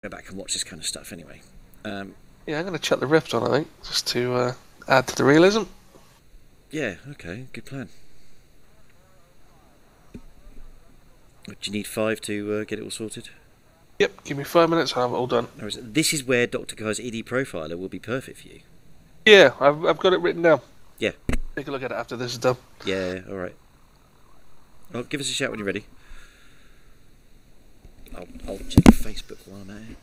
go back and watch this kind of stuff anyway. Yeah, I'm going to chuck the rift on, I think, just to add to the realism. Yeah, okay, good plan. Do you need 5 to get it all sorted? Yep, give me 5 minutes and I'll have it all done. No, this is where Dr. Guy's ED profiler will be perfect for you. Yeah, I've got it written down. Yeah. Take a look at it after this is done. Yeah, alright. Well, give us a shout when you're ready. I'll check Facebook while I'm at it.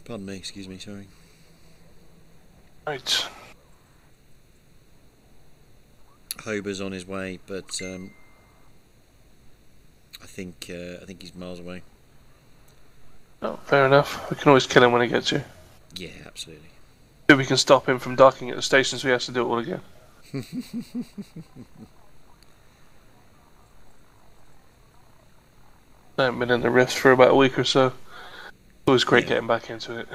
Pardon me, excuse me, sorry. Right. Hober's on his way, but I think he's miles away. Oh, fair enough. We can always kill him when he gets here. Yeah, absolutely. Maybe we can stop him from docking at the station so he has to do it all again. I haven't been in the rift for about a week or so. It was great getting back into it.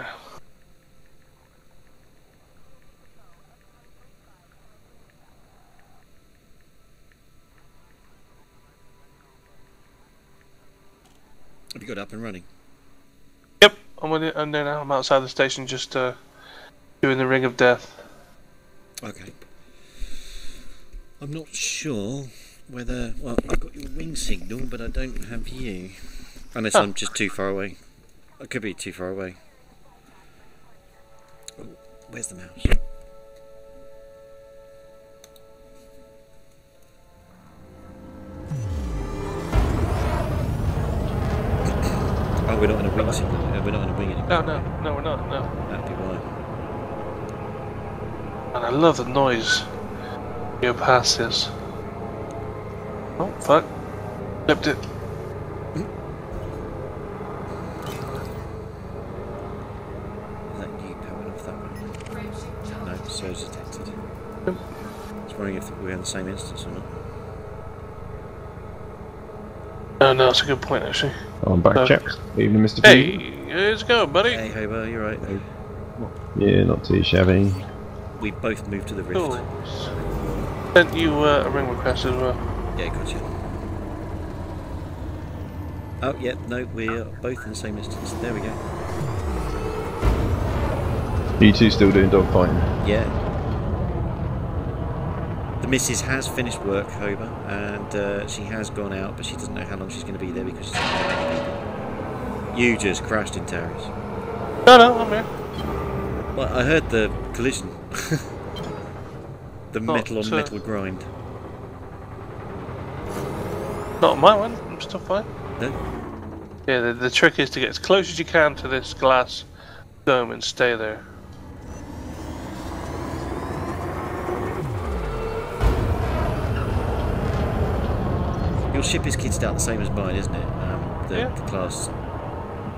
Have you got up and running? Yep, I'm with it, and then I'm outside the station just doing the ring of death. Okay. I'm not sure whether... Well, I've got your ring signal, but I don't have you. Unless I'm just too far away. I could be too far away. Oh, where's the mouse? Oh, we're not in a wing signal. We're not in a wing anymore. No, we're not, no. That'd be why. And I love the noise you pass this. Oh, fuck. Flipped it. Is that new power surge detected. Yep. I was wondering if we're in the same instance or not. Oh, no, that's a good point, actually. Oh, I'm back, chaps. Evening, Mr. Hey, Fever. how's it going, buddy? Hey, Hobo, you're right. Yeah, not too shabby. We both moved to the rift. Cool. Sent you a ring request as well. Yeah, gotcha. Oh, yeah, no, we're both in the same instance. There we go. You two still doing dogfighting? Yeah. The missus has finished work, Hober, and she has gone out, but she doesn't know how long she's going to be there because she's not met many people. You just crashed in Terrace. No, I'm here. Well, I heard the collision. The metal on Not, metal grind. Not my one, I'm still fine. No? Yeah, the trick is to get as close as you can to this glass dome and stay there. Your ship is kitted out the same as mine, isn't it? The class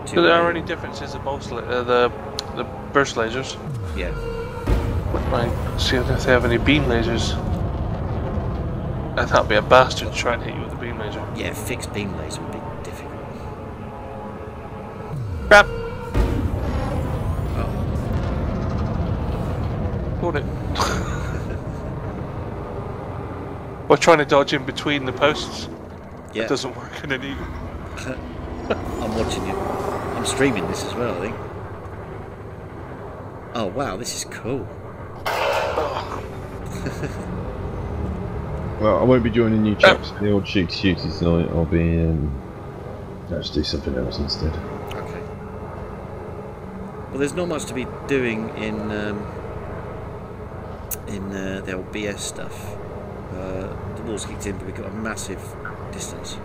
2. So there are any differences in the burst lasers? Yeah. Right, see if they have any beam lasers. I thought it'd be a bastard to try and hit you with a beam laser. Yeah, fixed beam laser would be difficult. Crap! Oh. Got it. We're trying to dodge in between the posts. Yeah. It doesn't work in any. I'm watching you. I'm streaming this as well, I think. Oh wow, this is cool. Well, I won't be joining you chaps in the old shooty tonight. I'll be I'll just do something else instead. Okay. Well, there's not much to be doing in the old BS stuff. The wall's kicked in, but we've got a massive distance.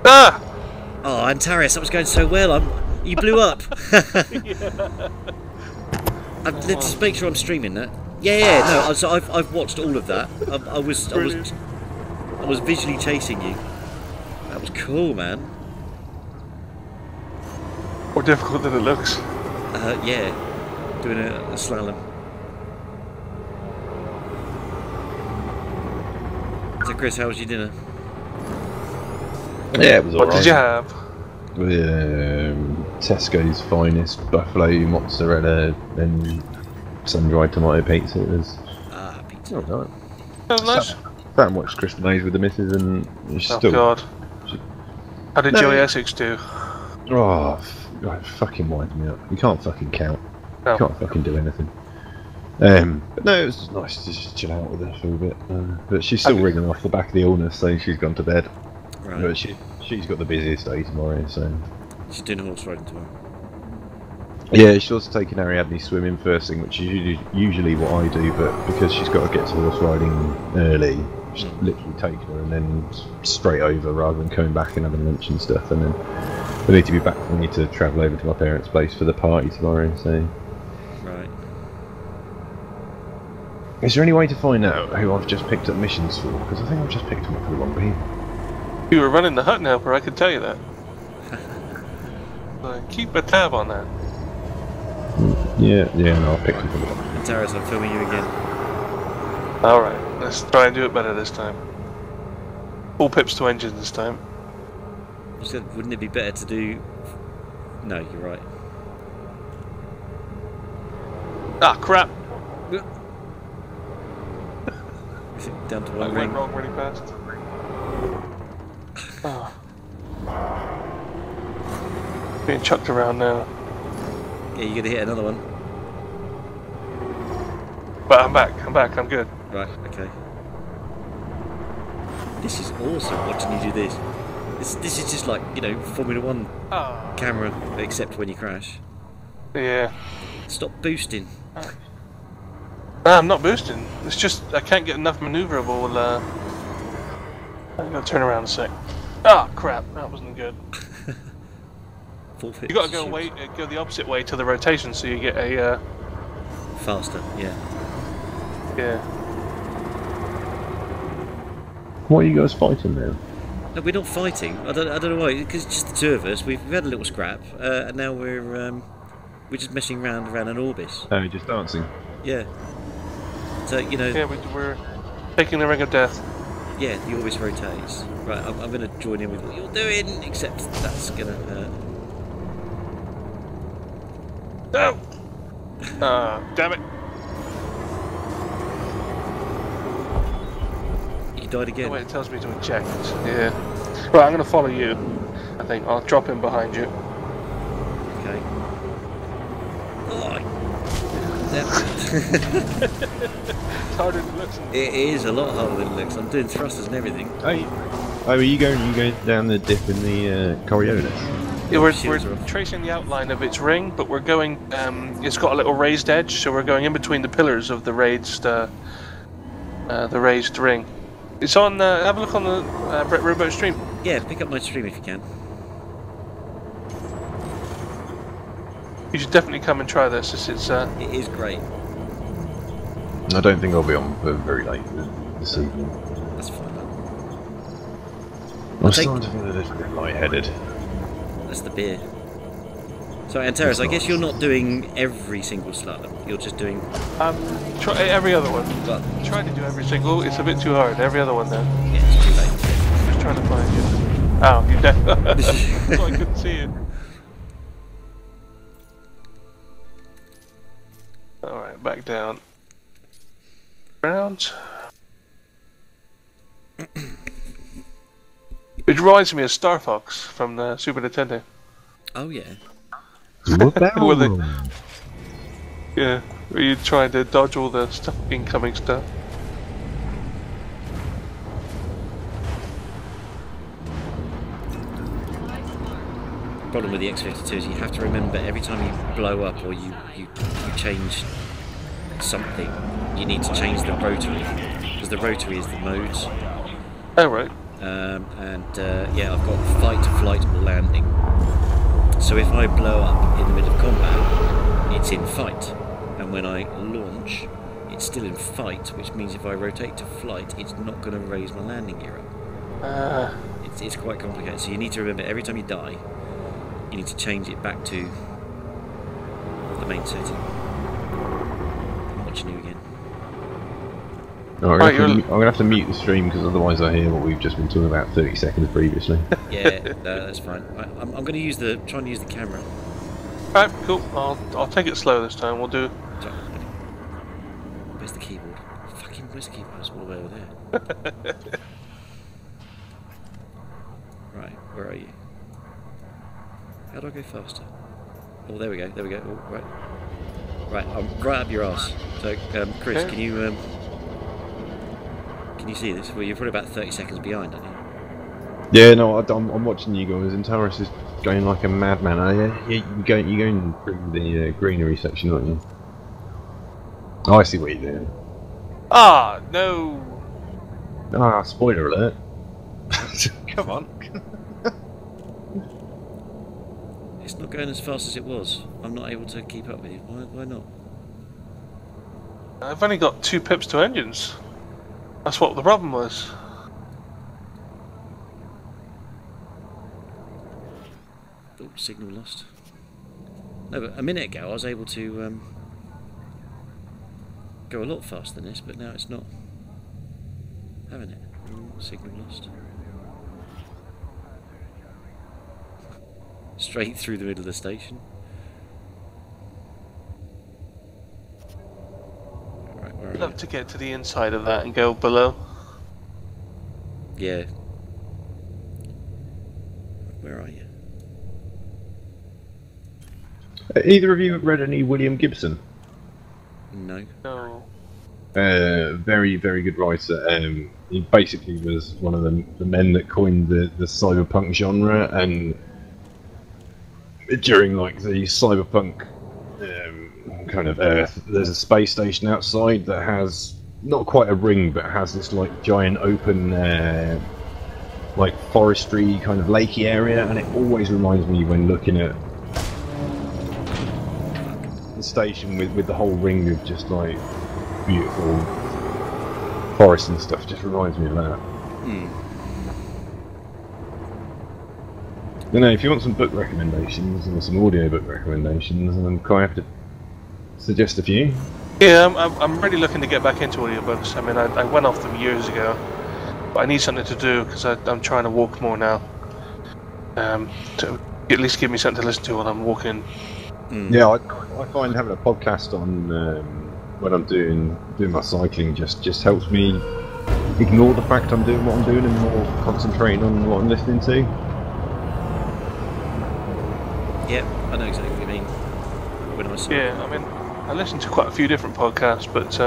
Ah! Oh, Antares, that was going so well. You blew up. Let's make sure I'm streaming that. Yeah. No. So I've watched all of that. I was visually chasing you. That was cool, man. More difficult than it looks. Yeah. Doing a slalom. So Chris, how was your dinner? Yeah, it was alright. What did you have? Tesco's finest buffalo mozzarella and sun-dried tomato pizza. It was Pizza. alright. That was nice. Sat and watched Crystal Maze with the missus, and she's Oh still. god. How did Joey Essex do? Oh, fucking winds me up. You can't fucking count. No. You can't fucking do anything. But no, it was just nice to just chill out with her for a bit. But she's still wriggling off the back of the illness, so she's gone to bed. Right. But she's got the busiest day tomorrow, so. She's doing horse riding tomorrow. Yeah, she's also taking Ariadne swimming first thing, which is usually what I do, but because she's got to get to horse riding early, just literally take her and then straight over rather than coming back and having lunch and stuff. And then I need to be back for me to travel over to my parents' place for the party tomorrow, so. Right. Is there any way to find out who I've just picked up missions for? Because I think I've just picked them up for the wrong people. If you were running the Hutton Helper, I could tell you that. Keep a tab on that. Yeah, no, I'll pick them for the wrong. Antares, I'm filming you again. Alright, let's try and do it better this time. All pips to engine this time. You said, wouldn't it be better to do... No, you're right. Ah, crap! Is it down to I one went ring? wrong really fast. Oh. Being chucked around now. Yeah, you're gonna hit another one. But I'm back, I'm good. Right, okay. This is awesome watching you do this. This is just like, you know, Formula 1 Ah. camera, except when you crash. Yeah. Stop boosting. I'm not boosting. It's just I can't get enough maneuverable. I'm gonna turn around a sec. Ah, crap! That wasn't good. Forfeit. You got to go the opposite way to the rotation, so you get a. Faster, yeah. Yeah. What are you guys fighting now? No, we're not fighting. I don't know why. Because it's just the two of us. We've had a little scrap, and now we're We're just messing around an orbis. Oh, just dancing. Yeah. So, you know... Yeah, we're taking the ring of death. Yeah, the orbis rotates. Right, I'm going to join in with what you're doing, except that's going to hurt. No! Damn it. You died again. Oh, wait, it tells me to eject. Yeah. Right, I'm going to follow you. I think I'll drop in behind you. Okay. Oh, It's harder than it looks. it is a lot harder than it looks. I'm doing thrusters and everything. Oh, are you going down the dip in the Coriolis? Yeah, we're Shields are off. tracing the outline of its ring, but we're going. It's got a little raised edge, so we're going in between the pillars of the raised ring. It's on. Have a look on the Bret Riverboat stream. Yeah, pick up my stream if you can. You should definitely come and try this. It's It is great. I don't think I'll be on for very late this evening. That's fine. I'm starting to feel a little bit lightheaded. That's the beer. So, Antares, I guess you're not doing every single slalom. You're just doing... try every other one. Well, Try to do every single. It's a bit too hard. Every other one then. yeah, it's too late. Just trying to find you. Oh, you're dead. I thought I couldn't see you. Alright, back down. Round. It reminds me of Star Fox from the Super Nintendo. Oh, yeah. Were they? Yeah, where you trying to dodge all the stuff, incoming stuff. The problem with the X-52 is you have to remember every time you blow up or you change something, you need to change the rotary, because the rotary is the modes. Oh, right. Yeah, I've got fight, flight, or landing. So if I blow up in the middle of combat, it's in fight, and when I launch, it's still in fight, which means if I rotate to flight, it's not going to raise my landing gear up. It's quite complicated, so you need to remember every time you die, you need to change it back to the main setting. I'm watching you again. No, I'm going to have to mute the stream because otherwise I hear what we've just been talking about 30 seconds previously. Yeah, no, that's fine. Right, I'm going to try and use the camera. Alright, cool. I'll take it slow this time. We'll do. Sorry, where's the keyboard? Fucking, where's the keyboard? It's all the way over there. Right, where are you? How do I go faster? Oh, there we go. Oh, right. Right, I'm right up your arse. So, Chris, Okay. can you see this? Well, you're probably about 30 seconds behind, aren't you? Yeah, no, I'm watching you guys, and Taurus is going like a madman. You're going through the greenery section, aren't you? Oh, I see what you're doing. Ah, no. Ah, spoiler alert. Come on. It's not going as fast as it was. I'm not able to keep up with you. Why not? I've only got 2 pips to engines. That's what the problem was. Oh, signal lost. No, but a minute ago I was able to go a lot faster than this, but now it's not having it. Oh, signal lost. Straight through the middle of the station. Right, where I'd are love you? to get to the inside of that and go below. Yeah. Where are you? Either of you have read any William Gibson? No. No. Very, very good writer. He basically was one of the men that coined the cyberpunk genre, and during like the cyberpunk kind of Earth, there's a space station outside that has not quite a ring, but has this like giant open, like forestry kind of lakey area, and it always reminds me when looking at the station with the whole ring of just like beautiful forest and stuff. Just reminds me of that. No, if you want some book recommendations or some audiobook recommendations, I'm quite happy to suggest a few. Yeah, I'm really looking to get back into audiobooks. I mean, I went off them years ago, but I need something to do because I'm trying to walk more now. To at least give me something to listen to while I'm walking. Yeah, I find having a podcast on when I'm doing my cycling just helps me ignore the fact I'm doing what I'm doing and more concentrating on what I'm listening to. Yep, I know exactly what you mean. When I saw Yeah, I mean, I listen to quite a few different podcasts, but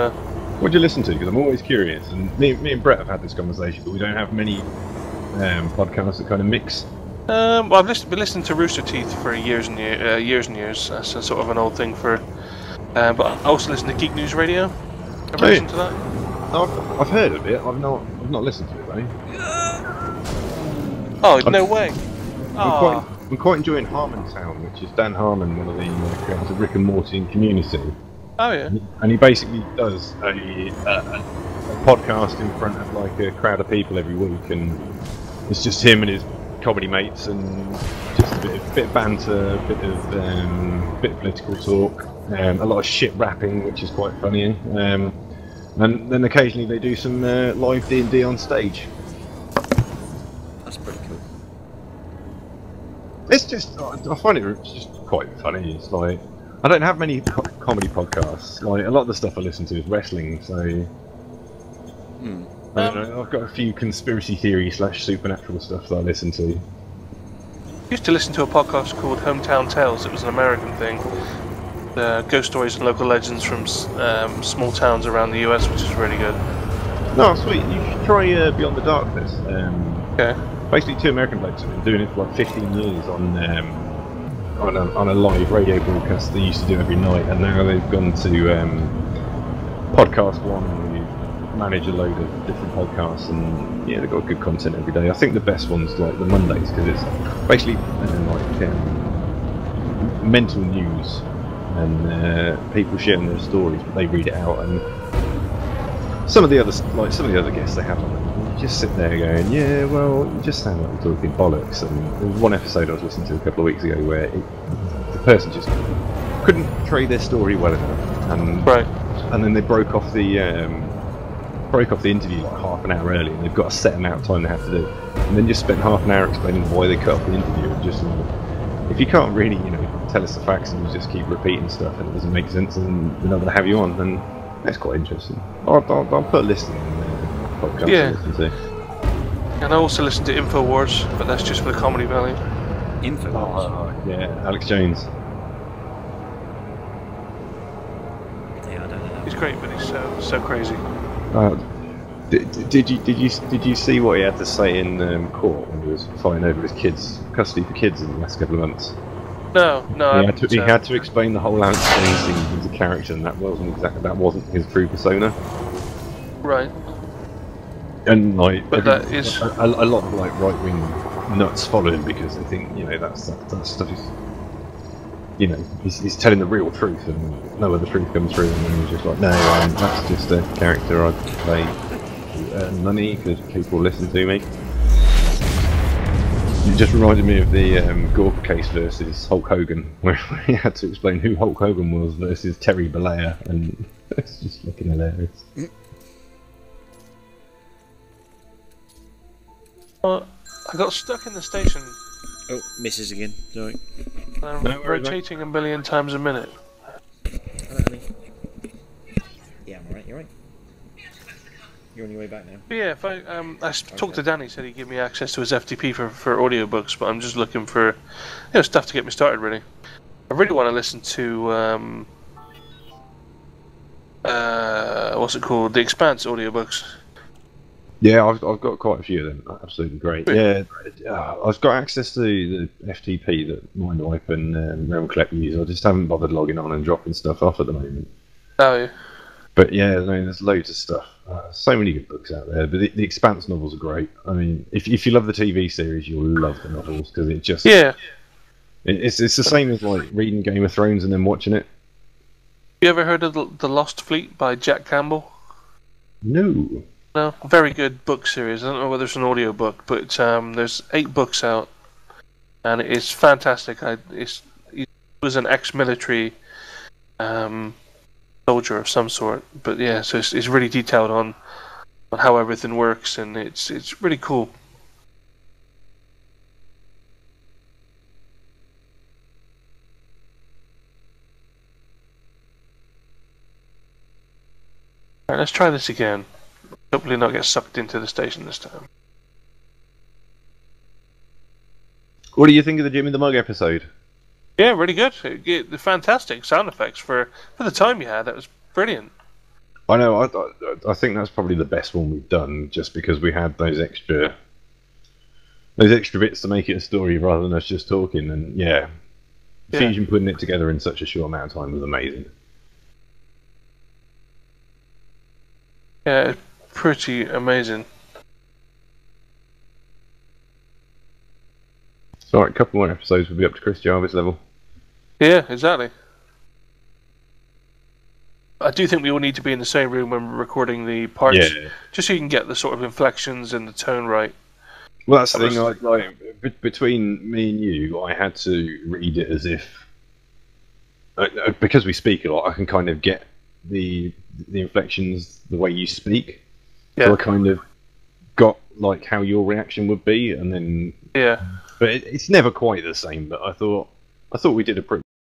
what do you listen to? Because I'm always curious, and me and Brett have had this conversation, but we don't have many podcasts that kind of mix. well, I've been listening to Rooster Teeth for years and years. That's a sort of an old thing for. But I also listen to Geek News Radio. Ever listened to that? I've heard of it. I've not listened to it though. Oh no way! I'm quite enjoying Harmontown, which is Dan Harmon, one of the creators of Rick and Morty and Community. Oh yeah. And he basically does a podcast in front of like a crowd of people every week, and it's just him and his comedy mates, and just a bit of banter, a bit of political talk, a lot of shit rapping, which is quite funny. And then occasionally they do some live D&D on stage. that's pretty cool. It's just, I find it just quite funny. It's like, I don't have many comedy podcasts. Like, a lot of the stuff I listen to is wrestling, so I don't know, I've got a few conspiracy theory / supernatural stuff that I listen to. I used to listen to a podcast called Hometown Tales. It was an American thing. Ghost stories and local legends from small towns around the US, which is really good. No, sweet. You should try Beyond the Darkness. Okay. Basically, two American blokes have been doing it for like 15 years on a live radio broadcast they used to do every night, and now they've gone to Podcast One, and they manage a load of different podcasts, and yeah, they've got good content every day. I think the best one's like the Mondays, because it's basically mental news and people sharing their stories, but they read it out, and some of the other guests they have on it, you just sit there going, yeah, well, you just sound like you're talking bollocks. And there was one episode I was listening to a couple of weeks ago where the person just couldn't portray their story well enough, and and then they broke off the interview like half an hour early, and they've got a set amount of time they have to do, and then just spent half an hour explaining why they cut off the interview. And just if you can't really, tell us the facts and you just keep repeating stuff and it doesn't make sense, and we're not going to have you on, then that's quite interesting. I'll put a list in the podcast to listen to. And I also listen to InfoWars, but that's just for the comedy value. InfoWars? Yeah, Alex Jones. Yeah, I don't know. He's great, but he's so crazy. Did you see what he had to say in court when he was fighting over his custody for kids in the last couple of months? No. He had to explain the whole Alex Jones thing as a character, and that wasn't his true persona. Right. And like, but that is a lot of like right wing nuts follow him because they think that stuff is he's telling the real truth and no other truth comes through, and then he's just like, no, that's just a character I play to earn money because people listen to me. It just reminded me of the Gorka case versus Hulk Hogan, where he had to explain who Hulk Hogan was versus Terry Bollea, and it's just fucking hilarious. I got stuck in the station. Oh, misses again. Sorry. I'm rotating a million times a minute. Hello, honey. Yeah, I'm alright. You're right. You're on your way back now. But yeah, if I talked to Danny, said he'd give me access to his FTP for audiobooks, but I'm just looking for stuff to get me started. Really, I really want to listen to what's it called, The Expanse audiobooks. Yeah, I've got quite a few of them. Absolutely great. Yeah, I've got access to the FTP that Mindwipe and Realm Collect use. I just haven't bothered logging on and dropping stuff off at the moment. Oh yeah. But yeah, there's loads of stuff. So many good books out there. But the Expanse novels are great. I mean, if you love the TV series, you'll love the novels because it just it's the same as like reading Game of Thrones and then watching it. You ever heard of the Lost Fleet by Jack Campbell? No. No, very good book series. I don't know whether it's an audio book, but there's 8 books out. and it's fantastic. He was an ex-military soldier of some sort, but yeah, so it's really detailed on how everything works, and it's really cool. Alright, let's try this again. Hopefully not get sucked into the station this time. What do you think of the Jim in the Mug episode? Yeah, really good. The fantastic sound effects for the time you had. That was brilliant. I know. I think that's probably the best one we've done, just because we had those extra bits to make it a story rather than us just talking. And yeah, Fusion putting it together in such a short amount of time was amazing. Yeah, pretty amazing. So, alright, a couple more episodes we'll be up to Chris Jarvis level. Yeah, exactly. I do think we all need to be in the same room when we're recording the parts, just so you can get the sort of inflections and the tone right. Well, that's the thing. Like between me and you, I had to read it as if, because we speak a lot, I can kind of get the inflections the way you speak. Yeah. So I kind of got like how your reaction would be, and then yeah. But it's never quite the same. But I thought we did a pretty